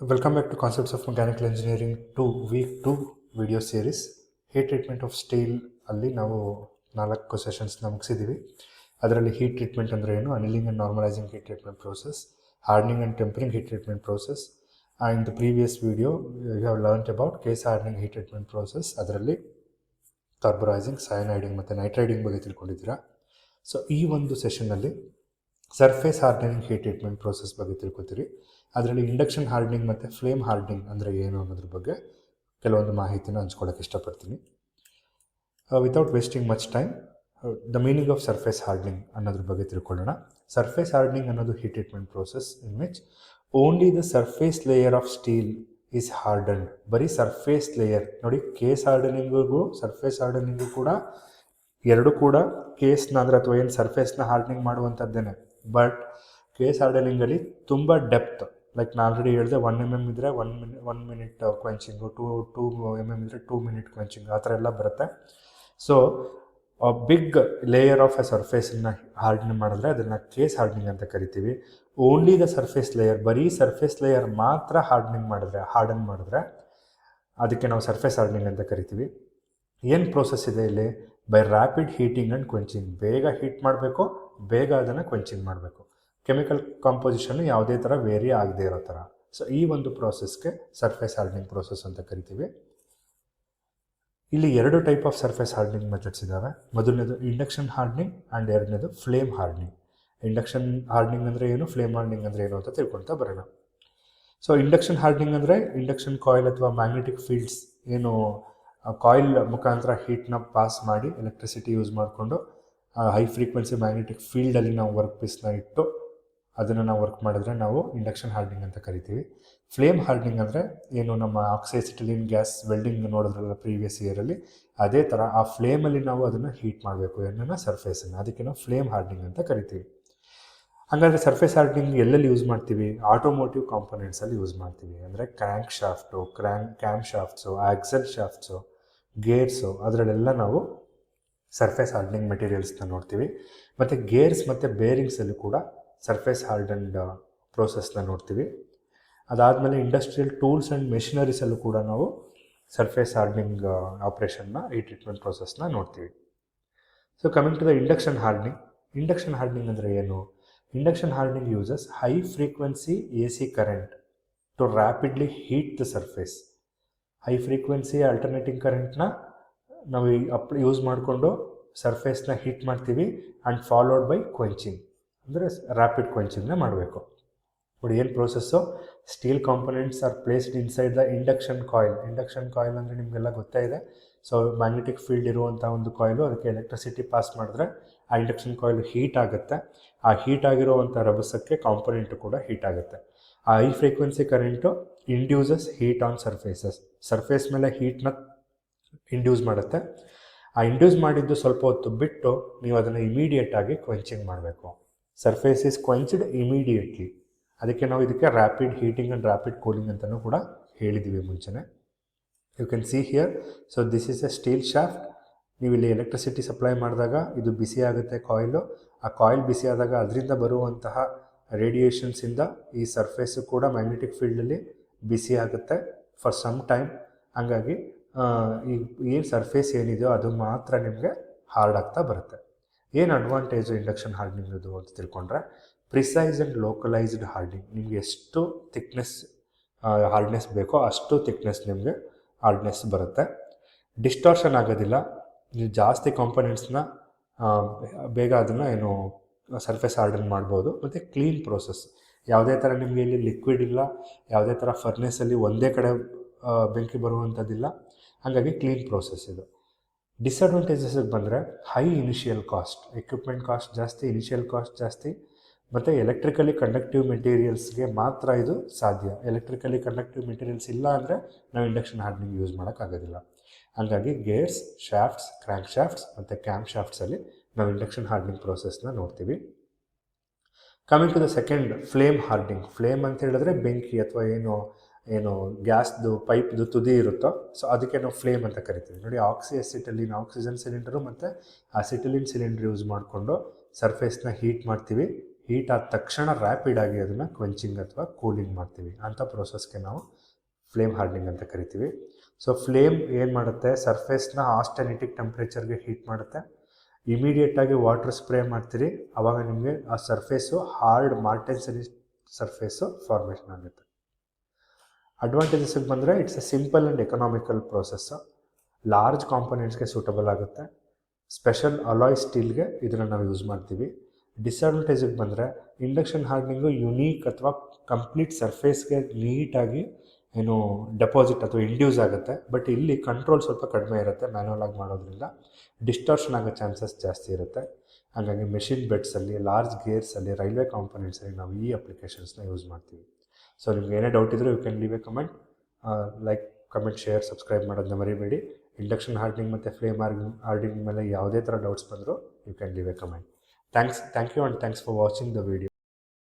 Welcome back to Concepts of Mechanical Engineering 2 Week 2 video series. Heat treatment of steel ಅಲ್ಲಿ ನಾವು 4 ಸೆಷನ್ಸ್ನ ಮುಗಿಸಿದ್ದೀವಿ. ಅದರಲ್ಲಿ heat treatment ಅಂದರೆ ಏನು, annealing and normalizing heat treatment process, hardening and tempering heat treatment process. In the previous video you have learnt about case hardening heat treatment process. ಅದರಲ್ಲಿ carburizing, ಸಯನೈಡಿಂಗ್ ಮತ್ತು ನೈಟ್ರೈಡಿಂಗ್ ಬಗ್ಗೆ ತಿಳ್ಕೊಂಡಿದ್ದೀರಾ. So ಈ ಒಂದು ಸೆಷನ್ನಲ್ಲಿ surface hardening heat treatment process ಬಗ್ಗೆ ತಿಳ್ಕೊತೀರಿ. ಅದರಲ್ಲಿ induction hardening ಮತ್ತು ಫ್ಲೇಮ್ ಹಾರ್ಡನಿಂಗ್ ಅಂದರೆ ಏನು ಅನ್ನೋದ್ರ ಬಗ್ಗೆ ಕೆಲವೊಂದು ಮಾಹಿತಿನ ಹಂಚ್ಕೊಳ್ಳೋಕೆ ಇಷ್ಟಪಡ್ತೀನಿ. Without wasting much time, the meaning of surface hardening ಅನ್ನೋದ್ರ ಬಗ್ಗೆ ತಿಳ್ಕೊಳ್ಳೋಣ. ಸರ್ಫೇಸ್ ಹಾರ್ಡನಿಂಗ್ ಅನ್ನೋದು heat treatment process in which only the surface layer of steel is hardened. ಬರೀ ಸರ್ಫೇಸ್ ಲೇಯರ್ ನೋಡಿ, ಕೇಸ್ ಹಾರ್ಡನಿಂಗಿಗೂ ಸರ್ಫೇಸ್ ಹಾರ್ಡನಿಂಗು ಕೂಡ ಎರಡು ಕೂಡ ಕೇಸ್ನ ಅಂದರೆ ಅಥವಾ ಏನು ಸರ್ಫೇಸ್ನ ಹಾರ್ಡನಿಂಗ್ ಮಾಡುವಂಥದ್ದೇನೆ. ಬಟ್ ಕೇಸ್ ಹಾರ್ಡನಿಂಗಲ್ಲಿ ತುಂಬ ಡೆಪ್ತ್, ಲೈಕ್ ನಾನು ಆಲ್ರೆಡಿ ಹೇಳಿದೆ 1 mm ಇದ್ದರೆ 1 minute ಕ್ವೆಂಚಿಂಗು, 2 mm ಇದ್ದರೆ 2 minute ಕ್ವೆಂಚಿಂಗ್, ಆ ಥರ ಎಲ್ಲ ಬರುತ್ತೆ. So big layer of a ಸರ್ಫೇಸನ್ನು ಹಾರ್ಡನ್ ಮಾಡಿದ್ರೆ ಅದನ್ನು ಕೇಸ್ ಹಾರ್ಡನಿಂಗ್ ಅಂತ ಕರಿತೀವಿ. ಓನ್ಲಿ ದ ಸರ್ಫೇಸ್ ಲೇಯರ್, ಬರೀ ಸರ್ಫೇಸ್ ಲೇಯರ್ ಮಾತ್ರ ಹಾರ್ಡನ್ ಮಾಡಿದ್ರೆ ಅದಕ್ಕೆ ನಾವು ಸರ್ಫೇಸ್ ಹಾರ್ಡನಿಂಗ್ ಅಂತ ಕರಿತೀವಿ. ಏನು ಪ್ರೋಸೆಸ್ ಇದೆ ಇಲ್ಲಿ? By rapid heating and quenching. ಬೇಗ ಹೀಟ್ ಮಾಡಬೇಕು, ಬೇಗ ಅದನ್ನು ಕ್ವೆಂಚಿಂಗ್ ಮಾಡಬೇಕು. ಕೆಮಿಕಲ್ ಕಾಂಪೋಸಿಷನ್ನು ಯಾವುದೇ ಥರ ವೇರಿ ಆಗದೆ ಇರೋ ಥರ. ಸೊ ಈ ಒಂದು ಪ್ರೋಸೆಸ್ಗೆ ಸರ್ಫೇಸ್ ಹಾರ್ಡನಿಂಗ್ ಪ್ರೋಸೆಸ್ ಅಂತ ಕರಿತೀವಿ. ಇಲ್ಲಿ 2 type of surface hardening methods ಇದ್ದಾವೆ. ಮೊದಲನೇದು ಇಂಡಕ್ಷನ್ ಹಾರ್ಡನಿಂಗ್ ಆ್ಯಂಡ್ ಎರಡನೇದು ಫ್ಲೇಮ್ ಹಾರ್ಡನಿಂಗ್. ಇಂಡಕ್ಷನ್ ಹಾರ್ಡನಿಂಗ್ ಅಂದರೆ ಏನು, ಫ್ಲೇಮ್ ಹಾರ್ಡನಿಂಗ್ ಅಂದರೆ ಏನು ಅಂತ ತಿಳ್ಕೊಳ್ತಾ ಬರೋಣ. ಸೊ ಇಂಡಕ್ಷನ್ ಹಾರ್ಡನಿಂಗ್ ಅಂದರೆ ಇಂಡಕ್ಷನ್ ಕಾಯಿಲ್ ಅಥವಾ ಮ್ಯಾಗ್ನೆಟಿಕ್ ಫೀಲ್ಡ್ಸ್, ಏನು ಕಾಯಿಲ್ ಮುಖಾಂತರ ಹೀಟ್ನ ಪಾಸ್ ಮಾಡಿ ಎಲೆಕ್ಟ್ರಿಸಿಟಿ ಯೂಸ್ ಮಾಡಿಕೊಂಡು ಹೈ ಫ್ರೀಕ್ವೆನ್ಸಿ ಮ್ಯಾಗ್ನೆಟಿಕ್ ಫೀಲ್ಡಲ್ಲಿ ನಾವು ವರ್ಕ್ ಪೀಸ್ನ ಇಟ್ಟು ಅದನ್ನು ನಾವು ವರ್ಕ್ ಮಾಡಿದ್ರೆ ನಾವು ಇಂಡಕ್ಷನ್ ಹಾರ್ಡನಿಂಗ್ ಅಂತ ಕರಿತೀವಿ. ಫ್ಲೇಮ್ ಹಾರ್ಡನಿಂಗ್ ಅಂದರೆ ಏನು, ನಮ್ಮ ಆಕ್ಸಿಸಿಟಿಲಿನ್ ಗ್ಯಾಸ್ ವೆಲ್ಡಿಂಗ್ ನೋಡಿದ್ರಲ್ಲ ಪ್ರೀವಿಯಸ್ ಇಯರಲ್ಲಿ, ಅದೇ ಥರ ಆ ಫ್ಲೇಮಲ್ಲಿ ನಾವು ಅದನ್ನು ಹೀಟ್ ಮಾಡಬೇಕು ಏನನ್ನ, ಸರ್ಫೇಸನ್ನು. ಅದಕ್ಕೆ ನಾವು ಫ್ಲೇಮ್ ಹಾರ್ಡನಿಂಗ್ ಅಂತ ಕರಿತೀವಿ. ಹಾಗಾದರೆ ಸರ್ಫೇಸ್ ಹಾರ್ಡನಿಂಗ್ ಎಲ್ಲೆಲ್ಲಿ ಯೂಸ್ ಮಾಡ್ತೀವಿ? ಆಟೋಮೋಟಿವ್ ಕಾಂಪೊನೆಂಟ್ಸಲ್ಲಿ ಯೂಸ್ ಮಾಡ್ತೀವಿ. ಅಂದರೆ crankshaft, camshafts, axle shafts, gears, ಅದರಲ್ಲೆಲ್ಲ ನಾವು ಸರ್ಫೇಸ್ ಹಾರ್ಡನಿಂಗ್ ಮೆಟೀರಿಯಲ್ಸ್ನ ನೋಡ್ತೀವಿ. ಮತ್ತು ಗೇರ್ಸ್ ಮತ್ತು ಬೇರಿಂಗ್ಸಲ್ಲಿ ಕೂಡ ಸರ್ಫೇಸ್ ಹಾರ್ಡನ್ಡ್ ಪ್ರೋಸೆಸ್ನ ನೋಡ್ತೀವಿ. ಅದಾದಮೇಲೆ ಇಂಡಸ್ಟ್ರಿಯಲ್ ಟೂಲ್ಸ್ ಆ್ಯಂಡ್ ಮೆಷಿನರೀಸಲ್ಲೂ ಕೂಡ ನಾವು ಸರ್ಫೇಸ್ ಹಾರ್ಡನಿಂಗ್ ಆಪ್ರೇಷನ್ನ, ಈ ಟ್ರೀಟ್ಮೆಂಟ್ ಪ್ರೋಸೆಸ್ನ ನೋಡ್ತೀವಿ. So coming to the induction hardening. Induction hardening ಅಂದರೆ ಏನು? Induction hardening uses high frequency AC current to rapidly heat the surface. High frequency alternating ಕರೆಂಟ್ನ ನಾವು ಯೂಸ್ ಮಾಡಿಕೊಂಡು ಸರ್ಫೇಸ್ನ ಹೀಟ್ ಮಾಡ್ತೀವಿ. ಆ್ಯಂಡ್ ಫಾಲೋಡ್ ಬೈ ಕ್ವೆಂಚಿಂಗ್, ಅಂದರೆ ರ್ಯಾಪಿಡ್ ಕ್ವೆಂಚಿಂಗ್ನ ಮಾಡಬೇಕು. ನೋಡಿ ಏನು process. Steel components are placed inside the induction coil. Induction coil ಅಂದರೆ ನಿಮಗೆಲ್ಲ ಗೊತ್ತೇ ಇದೆ. ಸೊ ಮ್ಯಾಗ್ನೆಟಿಕ್ ಫೀಲ್ಡ್ ಇರುವಂಥ ಒಂದು ಕಾಯಿಲು, ಅದಕ್ಕೆ ಎಲೆಕ್ಟ್ರಿಸಿಟಿ ಪಾಸ್ ಮಾಡಿದ್ರೆ ಆ ಇಂಡಕ್ಷನ್ ಕಾಯಿಲ್ ಹೀಟ್ ಆಗುತ್ತೆ. ಆ ಹೀಟ್ ಆಗಿರುವಂಥ ರಭಸಕ್ಕೆ ಕಾಂಪೊನೆಂಟು ಕೂಡ ಹೀಟ್ ಆಗುತ್ತೆ. ಆ high frequency current induces heat on surfaces. Surface ಮೇಲೆ ಹೀಟ್ನ ಇಂಡ್ಯೂಸ್ ಮಾಡುತ್ತೆ. ಆ ಇಂಡ್ಯೂಸ್ ಮಾಡಿದ್ದು ಸ್ವಲ್ಪ ಹೊತ್ತು ಬಿಟ್ಟು ನೀವು ಅದನ್ನು ಇಮಿಡಿಯೇಟಾಗಿ ಕ್ವೆಂಚಿಂಗ್ ಮಾಡಬೇಕು. Surface is quenched immediately. ಅದಕ್ಕೆ ನಾವು ಇದಕ್ಕೆ rapid heating and rapid cooling ಅಂತಲೂ ಕೂಡ ಹೇಳಿದ್ದೀವಿ ಮುಂಚೆನೇ. You can see here. So this is a steel shaft. ನೀವು ಇಲ್ಲಿ ಎಲೆಕ್ಟ್ರಿಸಿಟಿ ಸಪ್ಲೈ ಮಾಡಿದಾಗ ಇದು ಬಿಸಿ ಆಗುತ್ತೆ ಕಾಯಿಲು. ಆ ಕಾಯಿಲ್ ಬಿಸಿ ಆದಾಗ ಅದರಿಂದ ಬರುವಂತಹ ರೇಡಿಯೇಷನ್ಸಿಂದ ಈ ಸರ್ಫೇಸು ಕೂಡ ಮ್ಯಾಗ್ನೆಟಿಕ್ ಫೀಲ್ಡಲ್ಲಿ ಬಿಸಿ ಆಗುತ್ತೆ ಫಾರ್ ಸಮ್ ಟೈಮ್. ಹಾಗಾಗಿ ಏನು ಸರ್ಫೇಸ್ ಏನಿದೆಯೋ ಅದು ಮಾತ್ರ ನಿಮಗೆ ಹಾರ್ಡ್ ಆಗ್ತಾ ಬರುತ್ತೆ. ಏನು ಅಡ್ವಾಂಟೇಜು ಇಂಡಕ್ಷನ್ ಹಾರ್ಡನಿಂಗದು ಅಂತ ತಿಳ್ಕೊಂಡ್ರೆ, ಪ್ರಿಸೈಸ್ ಆ್ಯಂಡ್ ಲೋಕಲೈಸ್ಡ್ ಹಾರ್ಡನಿಂಗ್. ನಿಮಗೆ ಎಷ್ಟು ಥಿಕ್ನೆಸ್ ಹಾರ್ಡ್ನೆಸ್ ಬೇಕೋ ಅಷ್ಟು ಥಿಕ್ನೆಸ್ ನಿಮಗೆ ಹಾರ್ಡ್ನೆಸ್ ಬರುತ್ತೆ. ಡಿಸ್ಟಾರ್ಷನ್ ಆಗೋದಿಲ್ಲ. ನೀವು ಜಾಸ್ತಿ ಕಾಂಪೊನೆಂಟ್ಸ್ನ ಬೇಗ ಅದನ್ನು ಏನು ಸರ್ಫೇಸ್ ಹಾರ್ಡನ್ ಮಾಡ್ಬೋದು. ಮತ್ತು ಕ್ಲೀನ್ ಪ್ರೋಸೆಸ್. ಯಾವುದೇ ಥರ ನಿಮಗೆ ಇಲ್ಲಿ ಲಿಕ್ವಿಡ್ ಇಲ್ಲ, ಯಾವುದೇ ಥರ ಫರ್ನೆಸಲ್ಲಿ ಒಂದೇ ಕಡೆ ಬೆಂಕಿ ಬರುವಂಥದ್ದಿಲ್ಲ. ಹಾಗಾಗಿ ಕ್ಲೀನ್ ಪ್ರೋಸೆಸ್ ಇದು. ಡಿಸಡ್ವಾಂಟೇಜಸ್ಗೆ ಬಂದರೆ high initial cost, equipment cost ಜಾಸ್ತಿ, ಇನಿಷಿಯಲ್ ಕಾಸ್ಟ್ ಜಾಸ್ತಿ. ಮತ್ತು ಎಲೆಕ್ಟ್ರಿಕಲಿ ಕಂಡಕ್ಟಿವ್ ಮೆಟೀರಿಯಲ್ಸ್ಗೆ ಮಾತ್ರ ಇದು ಸಾಧ್ಯ. ಎಲೆಕ್ಟ್ರಿಕಲಿ ಕಂಡಕ್ಟಿವ್ ಮೆಟೀರಿಯಲ್ಸ್ ಇಲ್ಲ ಅಂದರೆ ನಾವು ಇಂಡಕ್ಷನ್ ಹಾರ್ಡನಿಂಗ್ ಯೂಸ್ ಮಾಡೋಕ್ಕಾಗೋದಿಲ್ಲ. ಹಾಗಾಗಿ ಗೇರ್ಸ್, ಶಾಫ್ಟ್ಸ್, ಕ್ರ್ಯಾಂಕ್ ಶಾಫ್ಟ್ಸ್ ಮತ್ತು ಕ್ಯಾಮ್ ಶಾಫ್ಟ್ಸಲ್ಲಿ ನಾವು ಇಂಡಕ್ಷನ್ ಹಾರ್ಡನಿಂಗ್ ಪ್ರೋಸೆಸ್ನ ನೋಡ್ತೀವಿ. Coming to the second, flame hardening. Flame ಅಂತ ಹೇಳಿದ್ರೆ ಬೆಂಕಿ ಅಥವಾ ಏನು ಗ್ಯಾಸ್ದು ಪೈಪ್ದು ತುದಿ ಇರುತ್ತೋ, ಸೊ ಅದಕ್ಕೆ ನಾವು ಫ್ಲೇಮ್ ಅಂತ ಕರಿತೀವಿ. ನೋಡಿ, ಆಕ್ಸಿಜನ್ ಸಿಲಿಂಡರು ಮತ್ತು ಅಸಿಟಿಲಿನ್ ಸಿಲಿಂಡರ್ ಯೂಸ್ ಮಾಡಿಕೊಂಡು ಸರ್ಫೇಸ್ನ ಹೀಟ್ ಮಾಡ್ತೀವಿ. ಹೀಟ್ ಆದ ತಕ್ಷಣ ರ್ಯಾಪಿಡಾಗಿ ಅದನ್ನು ಕ್ವೆಂಚಿಂಗ್ ಅಥವಾ ಕೂಲಿಂಗ್ ಮಾಡ್ತೀವಿ. ಅಂಥ ಪ್ರೋಸೆಸ್ಗೆ ನಾವು ಫ್ಲೇಮ್ ಹಾರ್ಡ್ನಿಂಗ್ ಅಂತ ಕರಿತೀವಿ. ಸೊ ಫ್ಲೇಮ್ ಏನು ಮಾಡುತ್ತೆ, ಸರ್ಫೇಸ್ನ ಆಸ್ಟೆನಿಟಿಕ್ ಟೆಂಪ್ರೇಚರ್ಗೆ ಹೀಟ್ ಮಾಡುತ್ತೆ. ಇಮಿಡಿಯೇಟಾಗಿ ವಾಟರ್ ಸ್ಪ್ರೇ ಮಾಡ್ತೀರಿ, ಆವಾಗ ನಿಮಗೆ ಆ surface hard martensitic surface formation ಆಗುತ್ತೆ. ಅಡ್ವಾಂಟೇಜಸ್ಗೆ ಬಂದರೆ it's a simple and economical process. Large ಕಾಂಪೊನೆಂಟ್ಸ್ಗೆ ಸೂಟಬಲ್ ಆಗುತ್ತೆ. ಸ್ಪೆಷಲ್ ಅಲಾಯ್ ಸ್ಟೀಲ್ಗೆ ಇದನ್ನು ನಾವು ಯೂಸ್ ಮಾಡ್ತೀವಿ. ಡಿಸ್ಅಡ್ವಾಂಟೇಜಿಗೆ ಬಂದರೆ ಇಂಡಕ್ಷನ್ ಹಾರ್ಡ್ನಿಂಗು ಯುನೀಕ್ ಅಥವಾ ಕಂಪ್ಲೀಟ್ ಸರ್ಫೇಸ್ಗೆ ನೀಟಾಗಿ ಏನು ಡೆಪಾಸಿಟ್ ಅಥವಾ ಇಂಡ್ಯೂಸ್ ಆಗುತ್ತೆ. ಬಟ್ ಇಲ್ಲಿ ಕಂಟ್ರೋಲ್ ಸ್ವಲ್ಪ ಕಡಿಮೆ ಇರುತ್ತೆ. ಮ್ಯಾನ್ಯಲ್ ಆಗಿ ಮಾಡೋದ್ರಿಂದ ಡಿಸ್ಟರ್ಷನ್ ಆಗೋ ಚಾನ್ಸಸ್ ಜಾಸ್ತಿ ಇರುತ್ತೆ. ಹಾಗಾಗಿ ಮೆಷಿನ್ ಬೆಡ್ಸಲ್ಲಿ, ಲಾರ್ಜ್ ಗೇರ್ಸಲ್ಲಿ, ರೈಲ್ವೆ ಕಾಂಪೊನೆಂಟ್ಸಲ್ಲಿ ನಾವು ಈ ಅಪ್ಲಿಕೇಶನ್ಸ್ನ ಯೂಸ್ ಮಾಡ್ತೀವಿ. ಸೊ ನಿಮ್ಗೆ ಏನೇ ಡೌಟ್ ಇದ್ದರೂ you can leave a comment. Like, comment, share, subscribe ಮಾಡೋದನ್ನ ಮರಿಬೇಡಿ. ಇಂಡಕ್ಷನ್ ಹಾರ್ಡ್ನಿಂಗ್ ಮತ್ತು ಫ್ಲೇಮ್ ಹಾರ್ಡ್ನಿಂಗ್ ಮೇಲೆ ಯಾವುದೇ ಥರ ಡೌಟ್ಸ್ ಬಂದರೂ you can leave a comment. Thank you and thanks for watching the video.